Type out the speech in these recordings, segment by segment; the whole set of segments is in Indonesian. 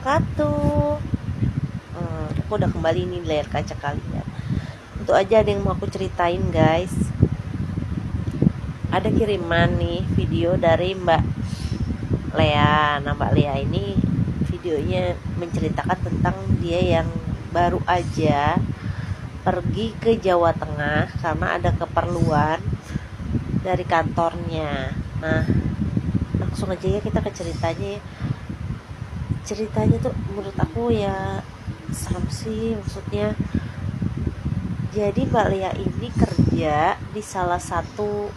wabarakatuh. Aku udah kembali nih layar kaca kalian. Untuk aja ada yang mau aku ceritain guys. Ada kiriman nih video dari Mbak Lea. Nah Mbak Lea ini videonya menceritakan tentang dia yang baru aja pergi ke Jawa Tengah karena ada keperluan dari kantornya. Nah langsung aja ya kita ke ceritanya ya. Ceritanya tuh menurut aku ya serem sih, maksudnya jadi Mbak Lia ini kerja di salah satu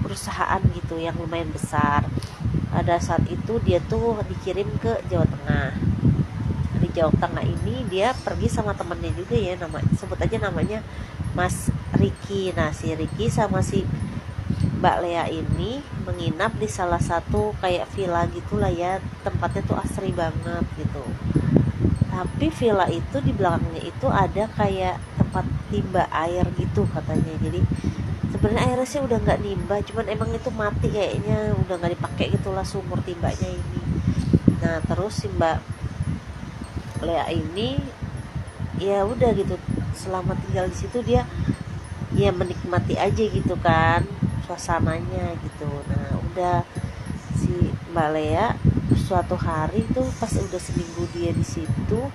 perusahaan gitu yang lumayan besar. Pada saat itu dia tuh dikirim ke Jawa Tengah. Di Jawa Tengah ini dia pergi sama temennya juga ya, sebut aja namanya Mas Riki. Nah si Riki sama si Mbak Lea ini menginap di salah satu kayak villa gitulah ya, tempatnya tuh asri banget gitu. Tapi villa itu di belakangnya itu ada kayak tempat timba air gitu katanya. Jadi sebenarnya airnya sih udah nggak nimba, cuman emang itu mati kayaknya, udah nggak dipakai gitulah sumur timbanya ini. Nah terus si Mbak Lea ini ya udah gitu, selama tinggal di situ dia ya menikmati aja gitu kan suasananya gitu. Nah udah si Mbak Lea suatu hari tuh pas udah seminggu dia di situ,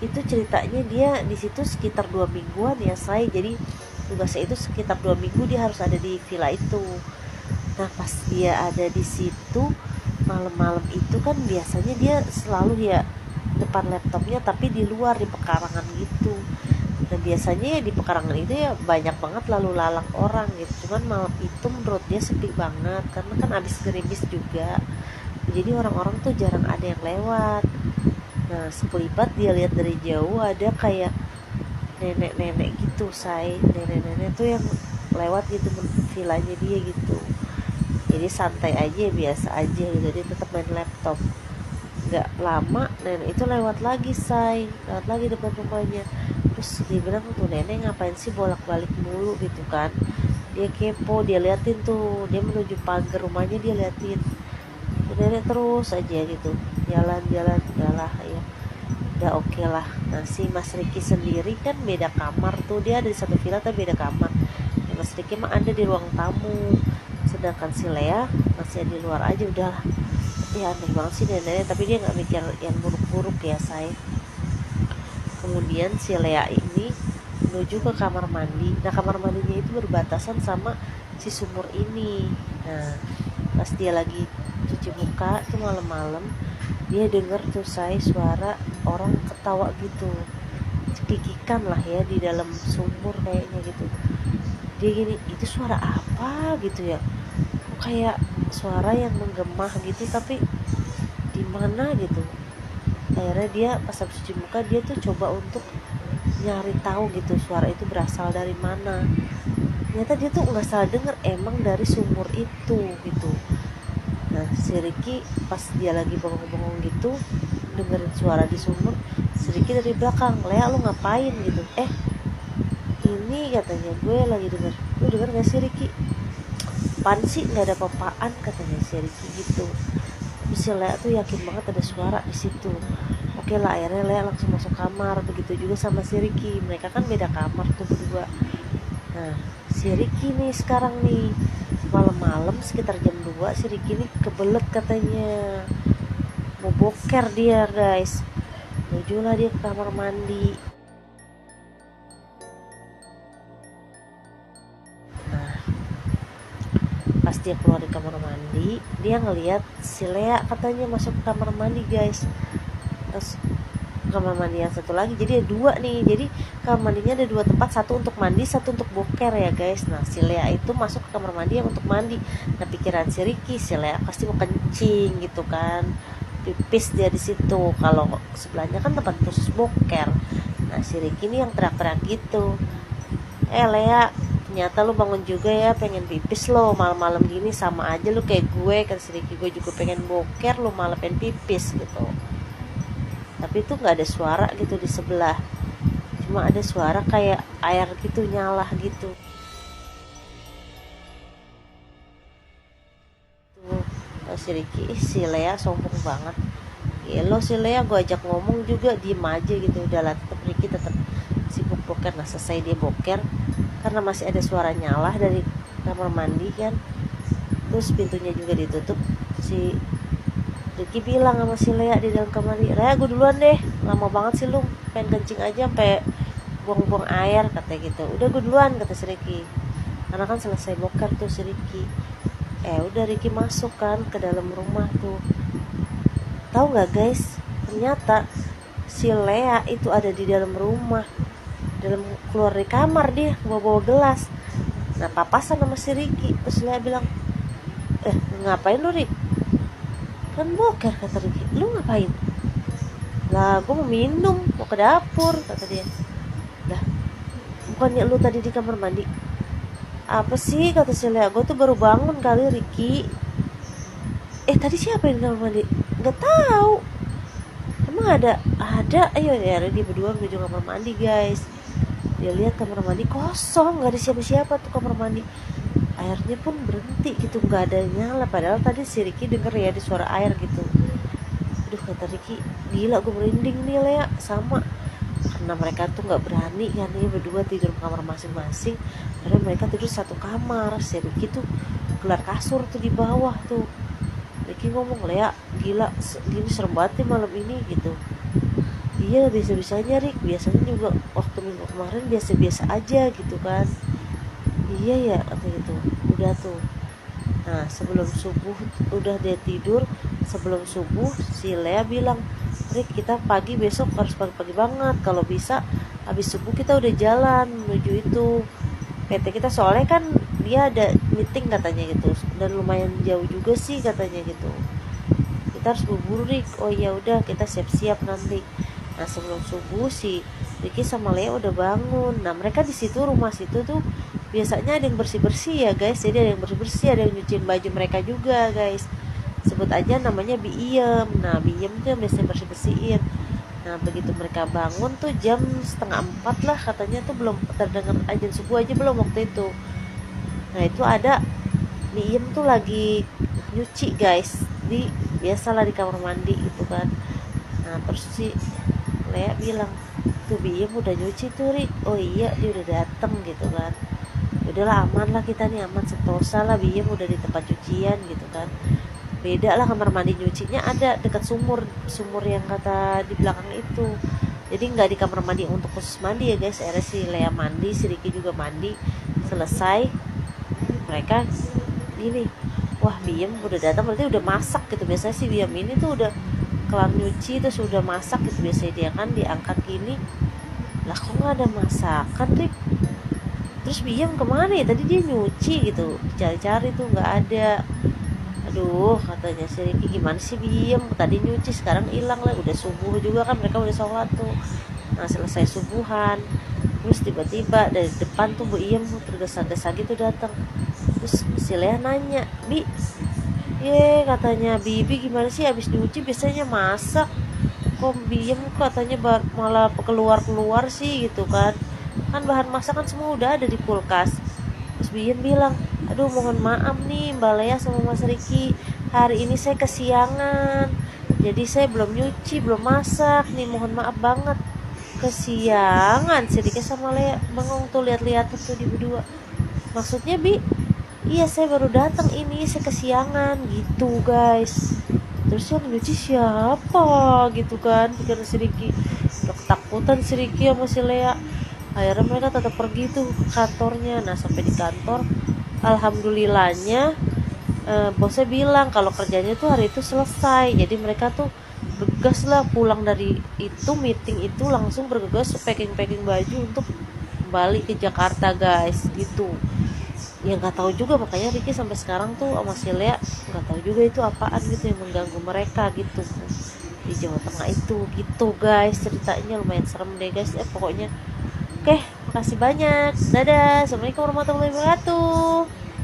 itu ceritanya dia di situ sekitar 2 mingguan ya say. Jadi tugasnya itu sekitar 2 minggu dia harus ada di villa itu. Nah pas dia ada di situ malam-malam itu kan biasanya dia selalu ya depan laptopnya tapi di luar di pekarangan gitu. Nah biasanya di pekarangan itu ya banyak banget lalu lalang orang gitu. Cuman malam itu menurut dia sepi banget karena kan abis gerimis juga. Jadi orang-orang tuh jarang ada yang lewat. Nah sekelibat dia lihat dari jauh ada kayak nenek-nenek gitu say. Nenek-nenek tuh yang lewat gitu villanya dia gitu. Jadi santai aja, biasa aja gitu. Dia tetap main laptop. Gak lama nenek itu lewat lagi say, lewat lagi depan rumahnya. Terus dia bilang tuh nenek ngapain sih bolak-balik mulu gitu kan. Dia kepo, dia liatin tuh, dia menuju pagar rumahnya, dia liatin nenek terus aja gitu, jalan-jalan lah ya. Udah oke lah. Nah si Mas Riki sendiri kan beda kamar tuh, dia ada di satu villa tapi beda kamar. Ya, Mas Riki mah ada di ruang tamu, sedangkan si Lea masih di luar aja. Udahlah ya, aneh banget sih nenek, tapi dia nggak mikir yang buruk-buruk ya say. Kemudian si Lea ini menuju ke kamar mandi. Nah kamar mandinya itu berbatasan sama si sumur ini. Nah pas dia lagi cuci muka tuh malam-malam, dia denger tuh say suara orang ketawa gitu, cekikikan lah ya di dalam sumur kayaknya gitu. Dia gini, itu suara apa gitu ya, kayak suara yang menggema gitu tapi di mana gitu. Akhirnya dia pas habis cuci muka dia tuh coba untuk nyari tahu gitu suara itu berasal dari mana. Ternyata dia tuh nggak salah denger, emang dari sumur itu gitu. Nah si Ricky pas dia lagi bengong-bengong gitu dengerin suara di sumur, si Ricky dari belakang, Lea lu ngapain gitu. Ini katanya gue lagi denger. Lu denger gak sih Ricky? Apaan sih, nggak ada apa-apaan katanya si Ricky gitu. Tapi si Lea tuh yakin banget ada suara di situ. Oke lah, akhirnya Lea langsung masuk kamar. Begitu juga sama si Ricky, mereka kan beda kamar tuh berdua. Nah si Ricky nih sekarang nih malam-malam sekitar jam 2 si Ricky nih kebelet katanya, mau boker dia guys. Menujulah dia ke kamar mandi. Nah pas dia keluar di kamar mandi, dia ngeliat si Lea katanya masuk ke kamar mandi guys. Terus kamar mandi yang satu lagi, jadi ada dua nih. Jadi kamar mandinya ada dua tempat, satu untuk mandi, satu untuk boker ya guys. Nah si Lea itu masuk ke kamar mandi yang untuk mandi. Nah pikiran si Ricky, si Lea pasti mau kencing gitu kan, pipis dia di situ. Kalau sebelahnya kan tempat khusus boker. Nah si Ricky ini yang teriak-teriak gitu, Lea ternyata lu bangun juga ya, pengen pipis lo malam-malam gini, sama aja lu kayak gue kan si Ricky, gue juga pengen boker, lu malah pengen pipis gitu. Tapi itu nggak ada suara gitu di sebelah, cuma ada suara kayak air gitu nyala gitu. Tuh si Ricky, si Lea sombong banget Elo si Lea gue ajak ngomong juga diem aja gitu. Udahlah, tetap Ricky tetap sibuk boker. Nah selesai dia boker, karena masih ada suara nyala dari kamar mandi kan, terus pintunya juga ditutup, si Ricky bilang sama si Lea di dalam kamar mandi, "Lea, gue duluan deh, lama banget sih lu, pengen kencing aja sampai buang-buang air," katanya gitu. "Udah gue duluan," kata si Ricky, karena kan selesai boker tuh si Ricky. Udah Ricky masuk kan ke dalam rumah tuh. Tahu nggak guys, ternyata si Lea itu ada di dalam rumah, dalam keluar dari kamar dia bawa gelas. Nah papasan sama si Ricky. Terus Lea bilang, "Ngapain lu, Rik?" "Kan boker," kata Ricky. "Lu ngapain?" "Lah gue mau minum, mau ke dapur," kata dia. "Lah bukannya lu tadi di kamar mandi?" "Apa sih," kata si Lea, "gue tuh baru bangun kali, Ricky." Tadi siapa yang di kamar mandi?" "Nggak tahu." "Emang ada?" Ayo ya, dia berdua menuju kamar mandi guys. Dia lihat kamar mandi kosong, nggak ada siapa-siapa tuh kamar mandi. Airnya pun berhenti gitu, nggak ada nyala. Padahal tadi si Ricky denger ya di suara air gitu. Aduh kata Ricky, gila gue merinding nih Lea, sama. Karena mereka tuh nggak berani kan, ini berdua tidur di kamar masing-masing. Karena mereka tidur satu kamar. Si Ricky tuh gelar kasur tuh di bawah tuh. Ricky ngomong, "Lea, gila, gini serem banget nih malam ini," gitu. "Iya, biasa-bisanya Rick, biasanya juga waktu minggu kemarin biasa-biasa aja gitu kan." "Iya ya," kata gitu. Udah tuh. Nah sebelum subuh, udah dia tidur. Sebelum subuh si Lea bilang, "Rick, kita pagi besok harus pagi-pagi banget, kalau bisa habis subuh kita udah jalan menuju itu PT kita, soalnya kan dia ada meeting katanya gitu, dan lumayan jauh juga sih katanya gitu. Kita harus buru-buru, Rick." "Oh ya udah, kita siap-siap nanti." Nah sebelum subuh si Ricky sama Lea udah bangun. Nah mereka di situ, rumah situ tuh biasanya ada yang bersih-bersih ya guys. Jadi ada yang bersih-bersih, ada yang nyuciin baju mereka juga guys. Sebut aja namanya Biem. Nah Biem tuh yang biasanya bersih-bersihin. Nah begitu mereka bangun tuh jam 3:30 lah katanya, tuh belum terdengar azan subuh aja belum waktu itu. Nah itu ada Biem tuh lagi nyuci guys, biasalah di kamar mandi gitu kan. Nah terus si Lea bilang, "Tuh Biem udah nyuci tuh, Rik." "Oh iya, dia udah dateng," gitu kan. Udahlah, aman lah kita nih, aman sentosa lah, Biem udah di tempat cucian gitu kan. Beda lah kamar mandi, nyucinya ada dekat sumur yang kata di belakang itu. Jadi nggak di kamar mandi untuk khusus mandi ya guys. Akhirnya si Lea mandi, si Ricky juga mandi. Selesai mereka gini, "Wah Biem udah datang, berarti udah masak gitu." Biasanya si Biem ini tuh udah kelar nyuci terus udah masak gitu biasanya dia kan, diangkat gini. Lah kok nggak ada masakan, Rik? Terus Biem kemana ya, tadi dia nyuci gitu, cari-cari tuh nggak ada. Aduh katanya si Ricky, "Gimana sih Biem, tadi nyuci sekarang hilang lah." Udah subuh juga kan, mereka udah sholat tuh. Nah selesai subuhan, terus tiba-tiba dari depan tuh Biem tergesa-gesa gitu datang. Terus si Lea nanya, katanya, "Bibi gimana sih, habis nyuci biasanya masak, kok Biem katanya malah keluar sih," gitu kan. Kan bahan masakan semua udah ada di kulkas. Terus Biem bilang, "Aduh mohon maaf nih Mbak Lea sama Mas Riki, hari ini saya kesiangan, jadi saya belum nyuci, belum masak nih, mohon maaf banget." "Kesiangan?" Si Riki sama Lea bengong tuh, lihat-lihat tuh di berdua. "Maksudnya Bi?" "Iya, saya baru datang ini, saya kesiangan," gitu guys. Terus yang nyuci siapa gitu kan, pikir si Ricky. Udah ketakutan si Ricky sama si Lea. Akhirnya mereka tetap pergi tuh ke kantornya. Nah sampai di kantor, alhamdulillahnya bosnya bilang kalau kerjanya tuh hari itu selesai. Jadi mereka tuh bergegas lah pulang dari itu meeting itu, langsung bergegas packing baju untuk balik ke Jakarta guys gitu. Ya nggak tahu juga, makanya Ricky sampai sekarang tuh sama si Lea nggak tahu juga itu apaan gitu yang mengganggu mereka gitu di Jawa Tengah itu gitu guys. Ceritanya lumayan serem deh guys pokoknya. Oke, makasih banyak, dadah, assalamualaikum warahmatullahi wabarakatuh.